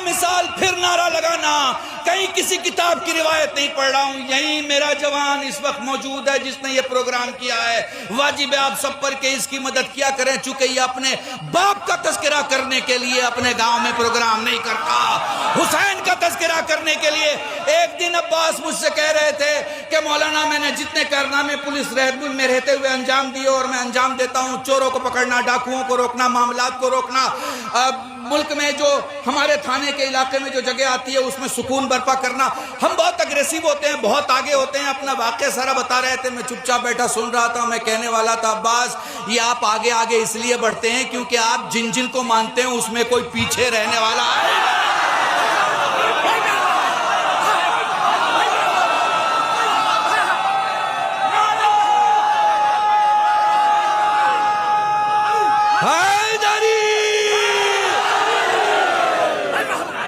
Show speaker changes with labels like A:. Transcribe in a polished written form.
A: बामिसाल फिर नारा लगाना, कहीं किसी किताब की रिवायत नहीं पढ़ रहा हूं, यही मेरा जवान इस वक्त मौजूद है जिसने ये प्रोग्राम किया है। वाजिब है आप सब पर के इसकी मदद किया करें, चूंकि ये अपने बाप का तस्करा करने के लिए अपने गांव में प्रोग्राम नहीं करता, हुसैन का तस्करा करने के लिए। एक दिन अब्बास मुझसे कह रहे थे कि मौलाना मैंने जितने कारनामे पुलिस रहनुमाई में रहते हुए अंजाम दिए और मैं अंजाम देता हूं, चोरों को पकड़ना, डाकुओं को रोकना, मामलात को रोकना, मुल्क में जो हमारे थाने के इलाके में जो जगह आती है उसमें सुकून बर्पा करना, हम बहुत अग्रेसिव होते हैं, बहुत आगे होते हैं। अपना वाक़या सारा बता रहे थे, मैं चुपचाप बैठा सुन रहा था। मैं कहने वाला था अब्बास ये आप आगे आगे इसलिए बढ़ते हैं क्योंकि आप जिन जिन को मानते हैं उसमें कोई पीछे रहने वाला है।